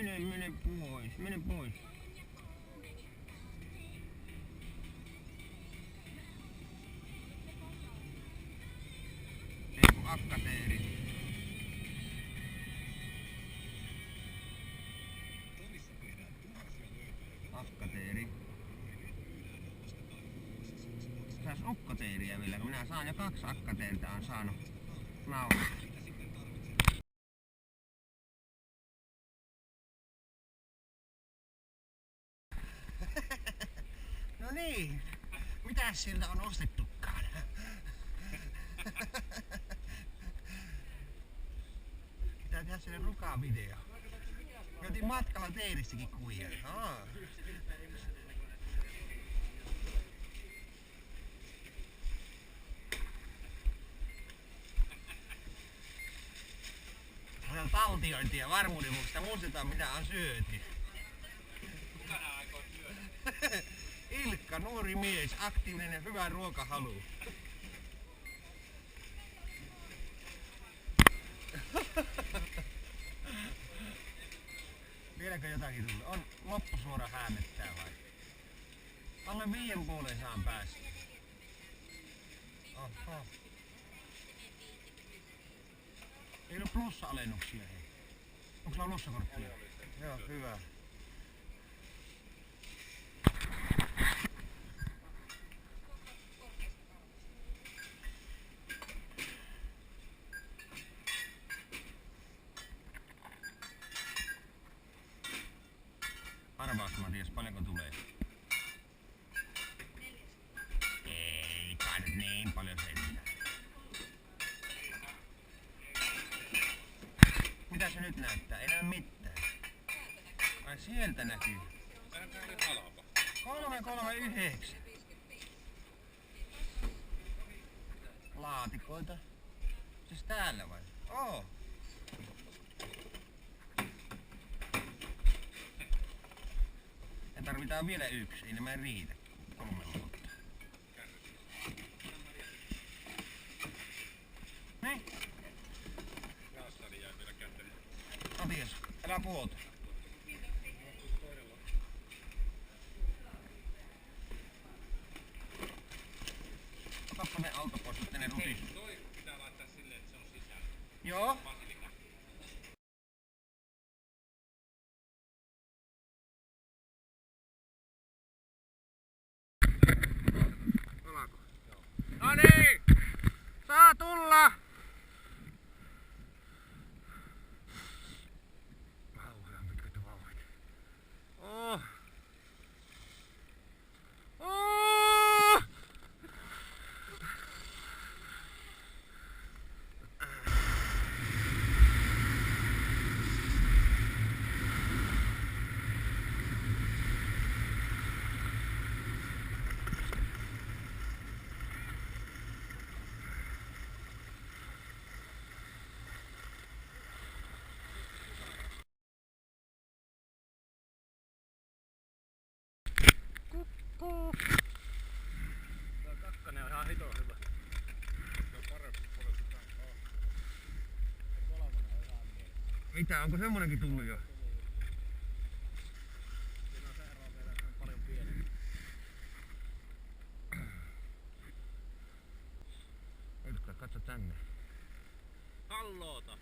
Mene pois, mene pois. Ei kun akkateeri. Akkateeri. Sais okkateeriä vielä, kun minä saan jo 2 akkateertä on saanut nauhoittaa. No niin, mitäs siltä on ostettukaan? Pitää tehdä sinne rukaa video. Me otin matkalla teirissäkin kuvia. On taltiointia varmuuden vuoksi, että muistetaan mitä on syöty. Kuka aikoo syödä? Ilkka, nuori mies, aktiivinen ja hyvä ruokahalu. Vieläkö jotakin tullut? On loppusuora häämettää vai? Alle 5,5 saan päästä. Oho. Ei ole plussa-alennuksia hei. Onko sulla plussakorttia? Joo, hyvä. Arvaas Matias, paljonko tulee? Ei kai nyt niin paljon sentään. Mitä se nyt näyttää? Ei näy mitään. Ai sieltä näkyy. Sehän oli halpa. 339. Laatikoita. Siis täällä vai? Oo. Ja tarvitaan vielä 1, ei nämä riitä. 3 vuotta. Niin? Jaastani jäi vielä käteen. Matias, älä puhuta. Otappa ne auto pois, että ne rutis. Toi pitää laittaa silleen, että se on sisällä. Joo. Basilika. Alako? No niin! Saa tulla! Kauhean pitkät vauhdit. Oh! Oh! Tää kakkanen on ihan hito hyvä. Se on parempi puolella sitä. Kolmonen on ihan mieli. Mitä, onko semmonenkin tullut jo? Siinä on se ero vielä, että se on paljon pienempi. Ilkka, katso tänne. Halloota!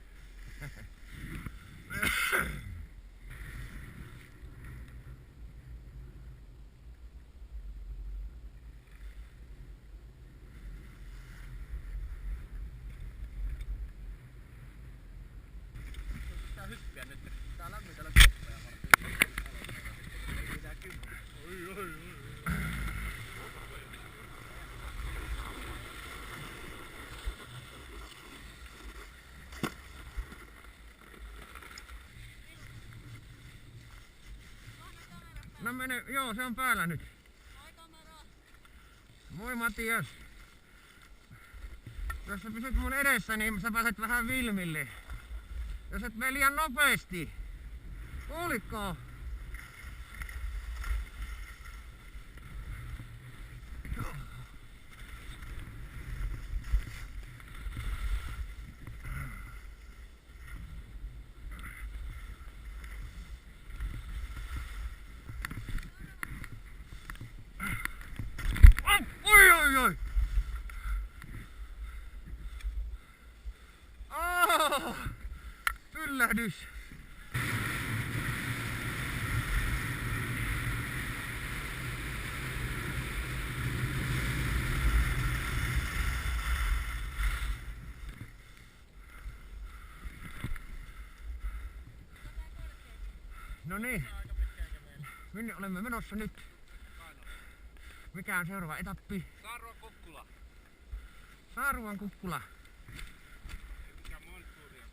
Tää hyppää nyt. Tää lämmitellä koppeja varmaan. Ei mitään 10. Oi. No mene, joo se on päällä nyt. Moi Matias. Jos sä pysyt mun edessä, niin sä pääset vähän vilmille. Jos et mene liian nopeasti. Kuulitko? pysähdys. No niin. Minne olemme menossa nyt? Mikä on seuraava etappi? Saaruan Kukkula. Saaruan Kukkula. Mikä Monttuuria?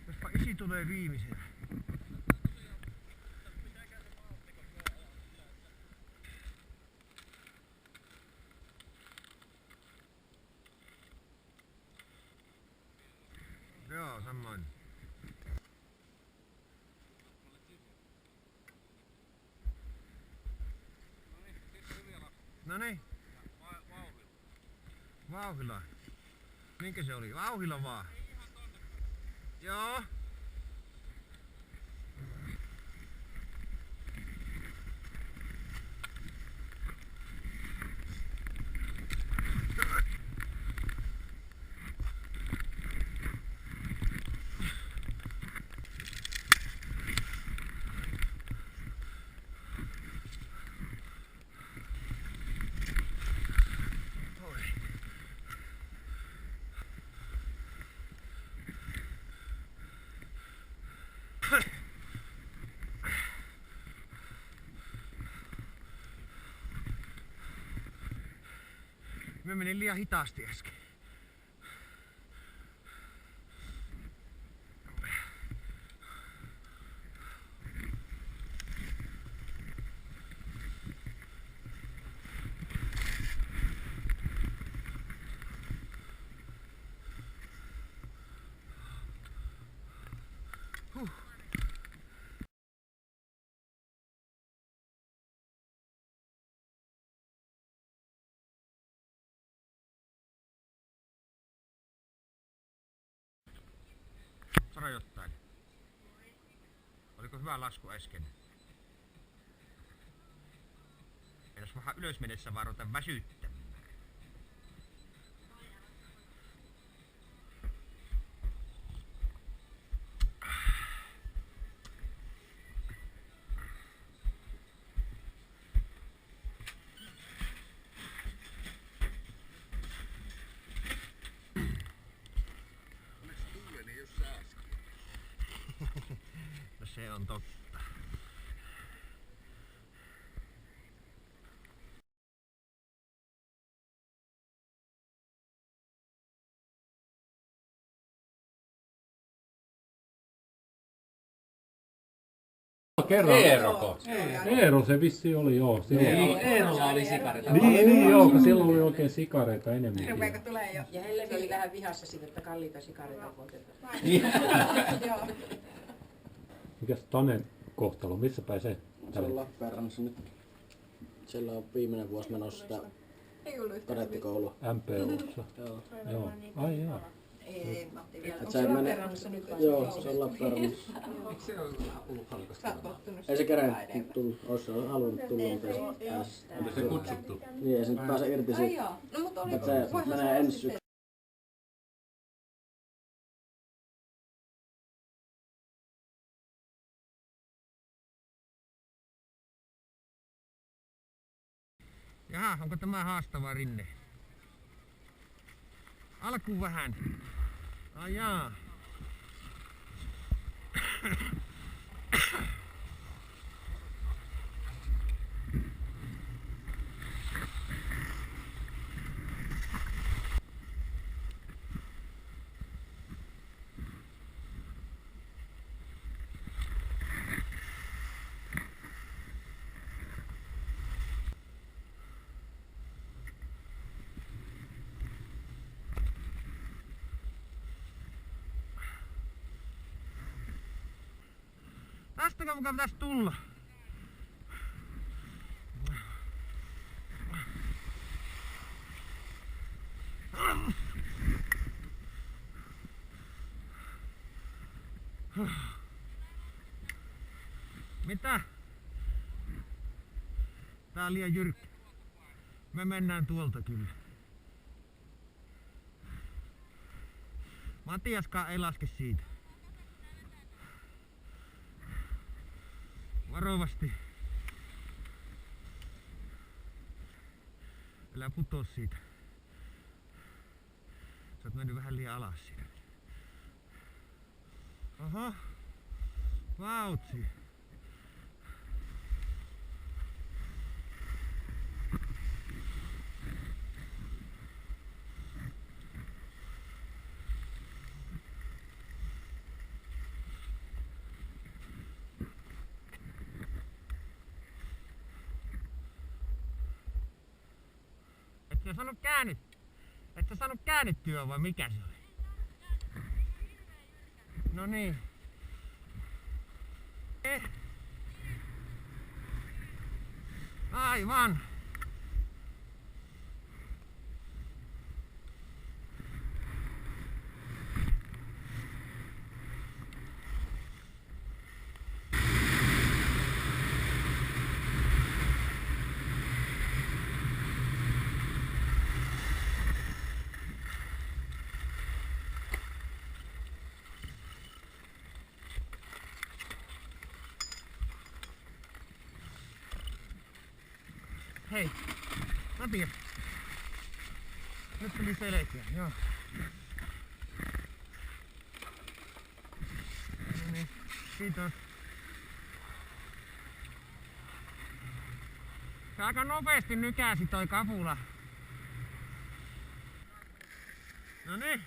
Jospa isi tulee viimeisenä. Joo, samoin. No niin. Vauhilla. Minkä se oli? Vauhilla vaan. Joo. Mä menin liian hitaasti äsken. Sano jotain. Oliko hyvä lasku äsken? Edes vähän ylös mennessä vaan ruveta väsyttämään. No se on totta. Eeroko? Eero se vissi oli, joo. Eerolla oli sikareita. Niin joo, kun silloin oli oikein sikareita enemmän. Rupeeko tulee jo? Ja Hellekin oli vähän vihassa siitä, että kalliita sikareita poltetaan. Joo. Mikäs Tanen kohtalo, missä päin se? Se on Lappeenrannassa nyt. Siellä on viimeinen vuosi menossa sitä kadettikoulua. MPU:ssa. Joo. Joo. Ai jaa. Ei, Matti vielä. Et se menee, joo, se on Lappeenrannassa. Sä oot tottunut. Ei se kerennyt tulla, ois se halunnut tulla, mutta ei se pääs. Onko se kutsuttu? Niin, ei se nyt pääse irti Ai siitä. joo. No mut oli. Et se menee ensi syksynä. Jaha, onko tämä haastava rinne? Alkuun vähän. Ai jaa. Tästäkö mukaan pitäisi tulla? Mitä? Tää on liian jyrkkä. Me mennään tuolta kyllä. Matiaskaan ei laske siitä. Varovasti. Älä putoo siitä. Sä oot mennyt vähän liian alas siitä. Oho. Vautsi. Et sä saanut käännettyä vai mikä se oli? No niin. Aivan. Hei, Matias. Nyt tuli selkeä, joo. No niin, kiitos. Se aika nopeasti nykäsi toi kapula. No niin.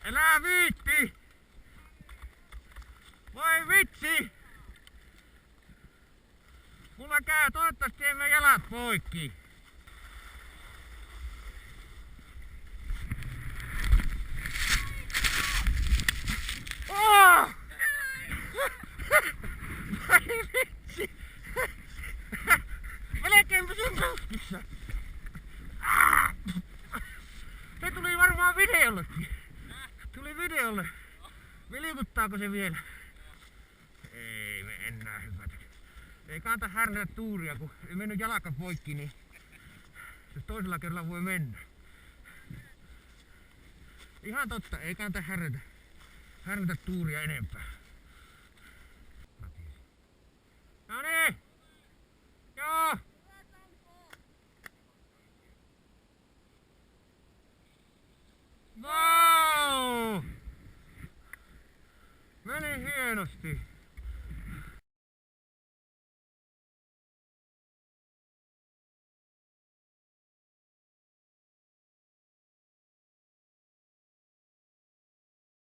Älä viitti! Voi vitsi! Mulla käy toivottavasti emme jalat poikki. Oh! Voi vitsi! Melkein pysyn pystyssä. Se tuli varmaan videollekin. Tuli videolle. Vilkuttaako se vielä? Ei me enää hypätä. Ei kannata härnätä tuuria, kun ei mennyt jalka poikki, niin se toisella kerralla voi mennä. Ihan totta, ei kannata härnätä tuuria enempää.